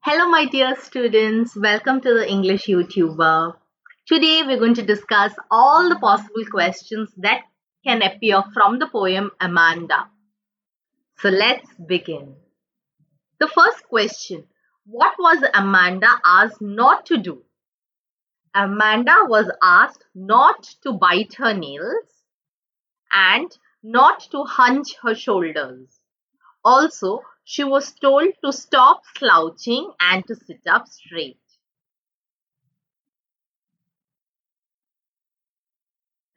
Hello, my dear students. Welcome to the English YouTuber. Today, we're going to discuss all the possible questions that can appear from the poem Amanda. So, let's begin. The first question: what was Amanda asked not to do? Amanda was asked not to bite her nails and not to hunch her shoulders. Also, she was told to stop slouching and to sit up straight.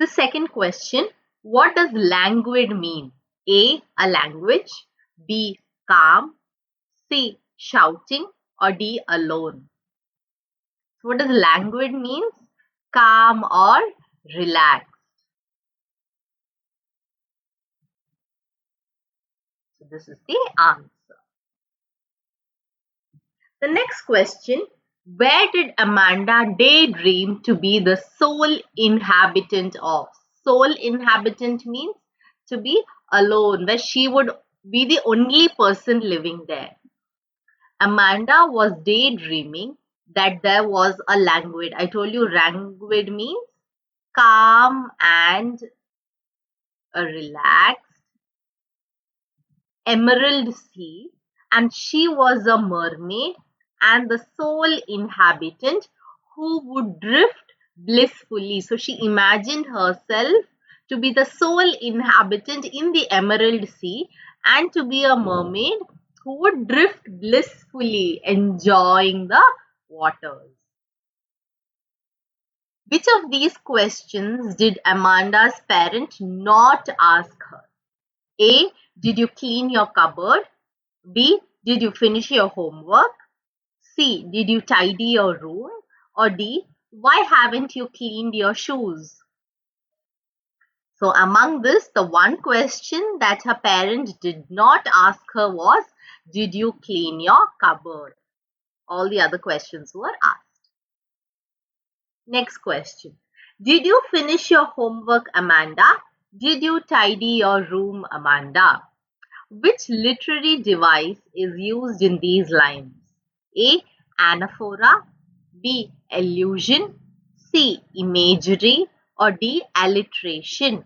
The second question: what does languid mean? A language, B, calm, C, shouting, or D, alone? So what does languid means? Calm or relaxed. So this is the answer. The next question: where did Amanda daydream to be the sole inhabitant of? Sole inhabitant means to be alone, where she would be the only person living there. Amanda was daydreaming that there was a languid. I told you languid means calm and a relaxed emerald sea, and she was a mermaid and the sole inhabitant who would drift blissfully. So she imagined herself to be the sole inhabitant in the emerald sea and to be a mermaid who would drift blissfully, enjoying the waters. Which of these questions did Amanda's parent not ask her? A. Did you clean your cupboard? B. Did you finish your homework? C. Did you tidy your room? Or D. Why haven't you cleaned your shoes? So among this, the one question that her parent did not ask her was, did you clean your cupboard? All the other questions were asked. Next question. Did you finish your homework, Amanda? Did you tidy your room, Amanda? Which literary device is used in these lines? A. Anaphora, B. Allusion, C. Imagery, or D. Alliteration.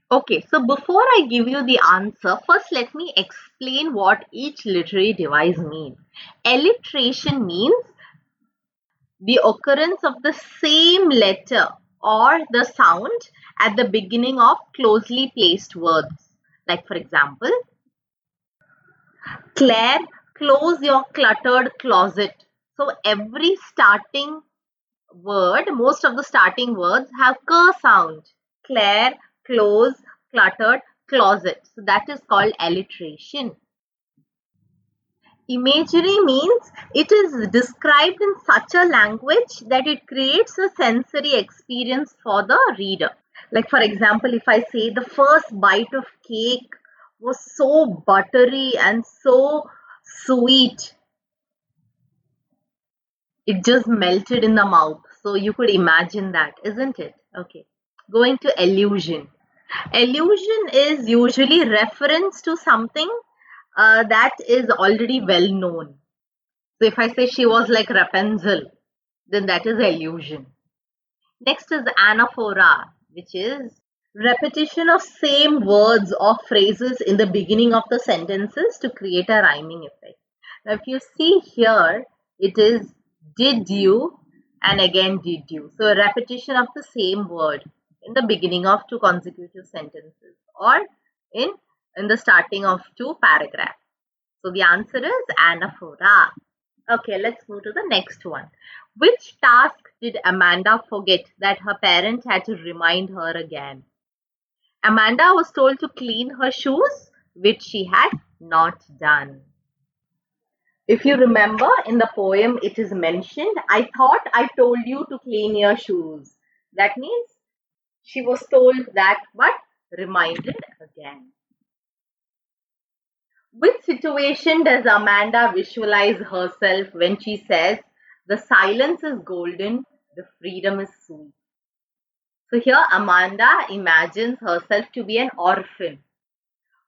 Okay, so before I give you the answer, first let me explain what each literary device means. Alliteration means the occurrence of the same letter or the sound at the beginning of closely placed words. Like for example, Claire, close your cluttered closet. So every starting word, most of the starting words have k sound. Claire, close, cluttered, closet. So that is called alliteration. Imagery means it is described in such a language that it creates a sensory experience for the reader. Like for example, if I say the first bite of cake was so buttery and so sweet, it just melted in the mouth. So you could imagine that, isn't it? Okay. Going to allusion. Allusion is usually reference to something that is already well known. So if I say she was like Rapunzel, then that is allusion. Next is anaphora, which is repetition of same words or phrases in the beginning of the sentences to create a rhyming effect. Now if you see here, it is did you and again did you. So a repetition of the same word in the beginning of two consecutive sentences or in the starting of two paragraphs. So the answer is anaphora. Okay, let's move to the next one. Which task did Amanda forget that her parent had to remind her again? Amanda was told to clean her shoes, which she had not done. If you remember in the poem, it is mentioned, I thought I told you to clean your shoes. That means she was told that but reminded again. Which situation does Amanda visualize herself when she says, the silence is golden, the freedom is sweet? So here Amanda imagines herself to be an orphan,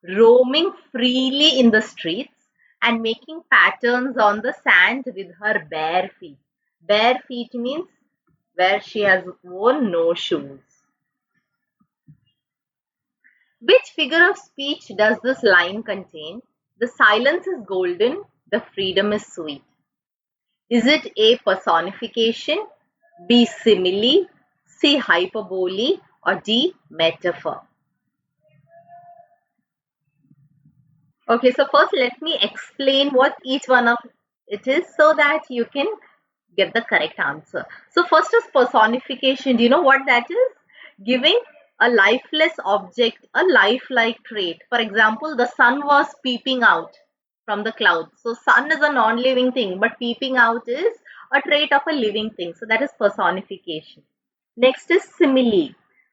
roaming freely in the streets and making patterns on the sand with her bare feet. Bare feet means where she has worn no shoes. Which figure of speech does this line contain? The silence is golden, the freedom is sweet. Is it A, personification, B, simile, C, hyperbole, or D, metaphor? Okay, so first let me explain what each one of it is so that you can get the correct answer. So first is personification. Do you know what that is? Giving a lifeless object a lifelike trait. For example, the sun was peeping out from the clouds. So sun is a non-living thing, but peeping out is a trait of a living thing. So that is personification. Next is simile.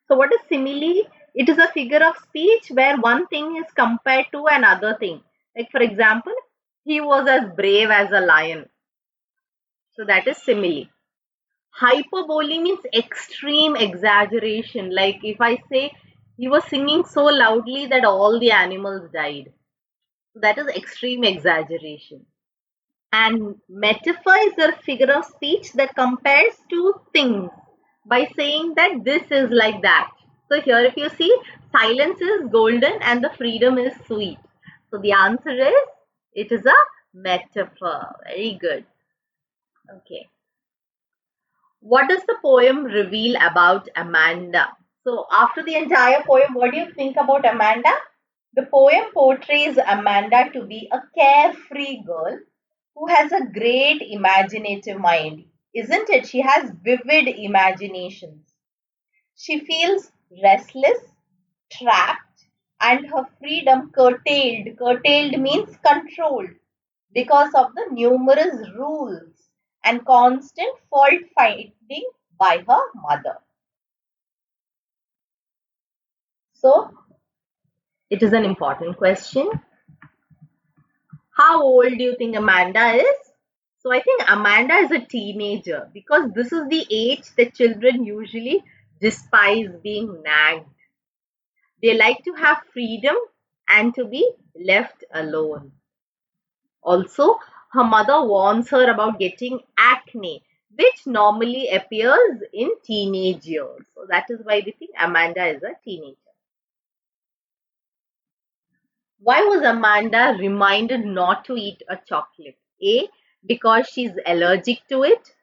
So what is simile? It is a figure of speech where one thing is compared to another thing. Like for example, he was as brave as a lion. So that is simile. Hyperbole means extreme exaggeration. Like if I say he was singing so loudly that all the animals died. So that is extreme exaggeration. And metaphor is a figure of speech that compares two things by saying that this is like that. So here if you see, silence is golden and the freedom is sweet. So the answer is, it is a metaphor. Very good. Okay. What does the poem reveal about Amanda? So after the entire poem, what do you think about Amanda? The poem portrays Amanda to be a carefree girl who has a great imaginative mind. Isn't it? She has vivid imaginations. She feels restless, trapped, and her freedom curtailed. Curtailed means controlled because of the numerous rules and constant fault finding by her mother. So, it is an important question. How old do you think Amanda is? So, I think Amanda is a teenager because this is the age that children usually despise being nagged. They like to have freedom and to be left alone. Also, her mother warns her about getting acne, which normally appears in teenage years. So that is why we think Amanda is a teenager. Why was Amanda reminded not to eat a chocolate? A, because she's allergic to it.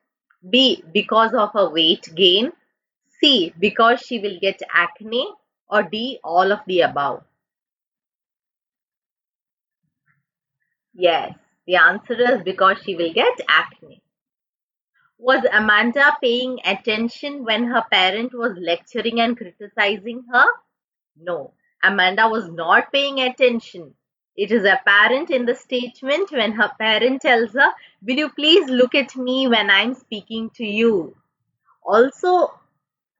B, because of her weight gain. C, because she will get acne. Or D, all of the above. Yes, the answer is because she will get acne. Was Amanda paying attention when her parent was lecturing and criticizing her? No, Amanda was not paying attention. It is apparent in the statement when her parent tells her, "Will you please look at me when I'm speaking to you?" Also,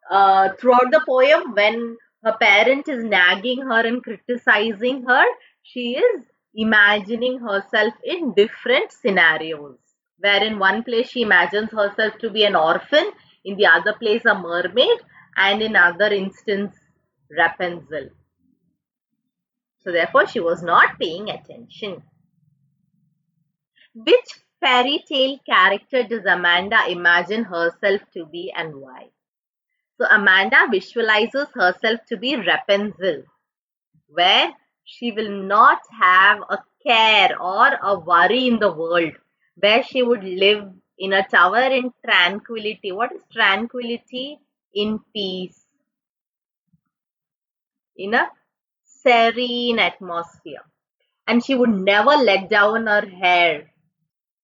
throughout the poem, when her parent is nagging her and criticizing her, she is imagining herself in different scenarios. Where in one place she imagines herself to be an orphan, in the other place a mermaid, and in other instance Rapunzel. So therefore she was not paying attention. Which fairy tale character does Amanda imagine herself to be and why? So Amanda visualizes herself to be Rapunzel, where she will not have a care or a worry in the world, where she would live in a tower in tranquility. What is tranquility? In peace, in a serene atmosphere. And she would never let down her hair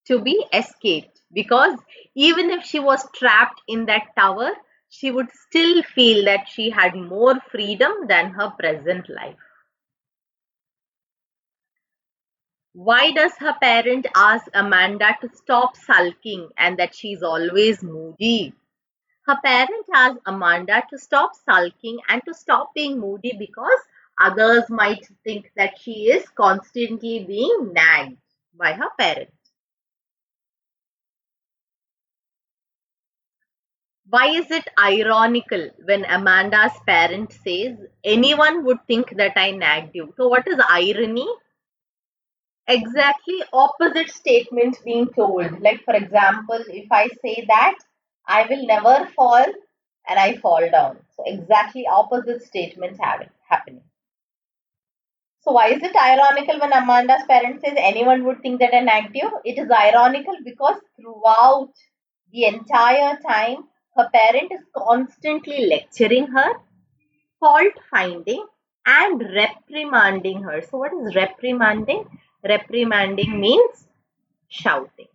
to be escaped, because even if she was trapped in that tower, she would still feel that she had more freedom than her present life. Why does her parent ask Amanda to stop sulking and that she's always moody? Her parent asked Amanda to stop sulking and to stop being moody because others might think that she is constantly being nagged by her parent. Why is it ironical when Amanda's parent says, "Anyone would think that I nagged you"? So, what is irony? Exactly opposite statement being told. Like, for example, if I say that I will never fall and I fall down. So, exactly opposite statements happening. So, why is it ironical when Amanda's parents says anyone would think that I nagged you? It is ironical because throughout the entire time, her parent is constantly lecturing her, fault finding, and reprimanding her. So, what is reprimanding? Reprimanding means shouting.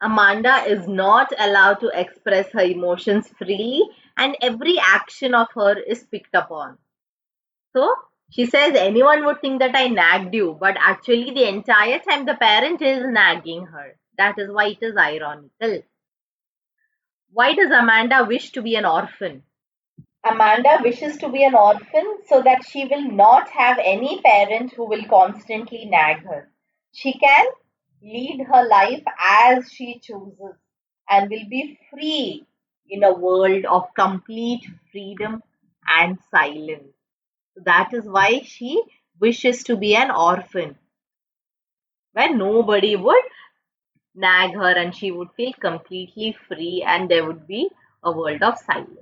Amanda is not allowed to express her emotions freely, and every action of her is picked upon. So she says anyone would think that I nagged you, but actually, the entire time the parent is nagging her. That is why it is ironical. Why does Amanda wish to be an orphan? Amanda wishes to be an orphan so that she will not have any parent who will constantly nag her. She can lead her life as she chooses and will be free in a world of complete freedom and silence. That is why she wishes to be an orphan, where nobody would nag her and she would feel completely free and there would be a world of silence.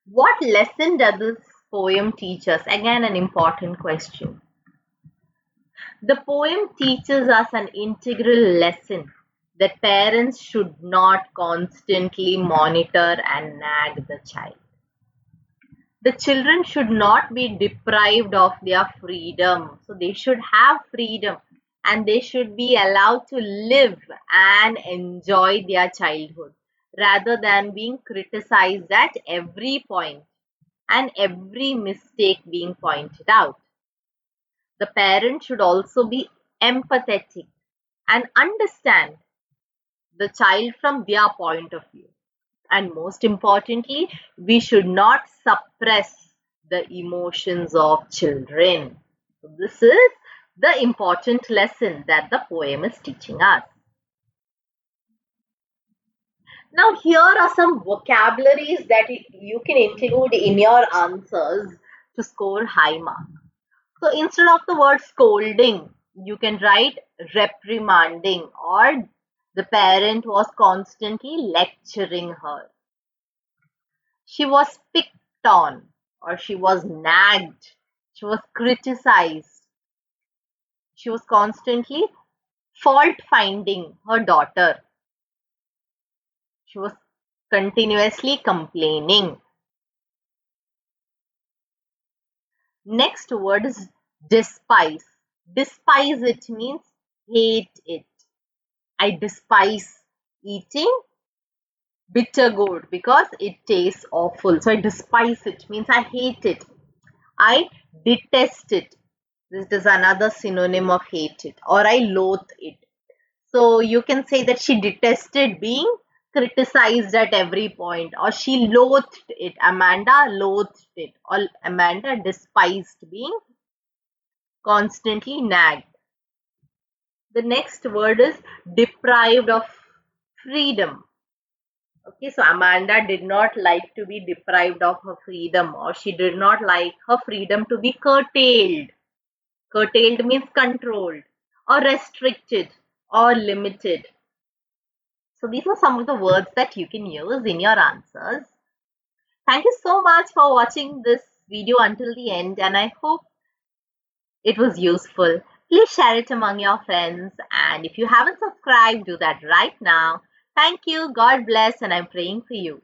What lesson does this poem teach us? Again, an important question. The poem teaches us an integral lesson that parents should not constantly monitor and nag the child. The children should not be deprived of their freedom. So they should have freedom and they should be allowed to live and enjoy their childhood rather than being criticized at every point and every mistake being pointed out. The parent should also be empathetic and understand the child from their point of view. And most importantly, we should not suppress the emotions of children. So this is the important lesson that the poem is teaching us. Now, here are some vocabularies that you can include in your answers to score high marks. So instead of the word scolding, you can write reprimanding, or the parent was constantly lecturing her. She was picked on, or she was nagged. She was criticized. She was constantly fault finding her daughter. She was continuously complaining. Next word is despise. Despise it means hate it. I despise eating bitter gourd because it tastes awful. So I despise it means I hate it. I detest it. This is another synonym of hate it, or I loathe it. So you can say that she detested being criticized at every point, or she loathed it. Amanda loathed it, or Amanda despised being constantly nagged. The next word is deprived of freedom. Okay, so Amanda did not like to be deprived of her freedom, or she did not like her freedom to be curtailed. Curtailed means controlled, or restricted, or limited. So these are some of the words that you can use in your answers. Thank you so much for watching this video until the end, and I hope it was useful. Please share it among your friends, and if you haven't subscribed, do that right now. Thank you, God bless, and I'm praying for you.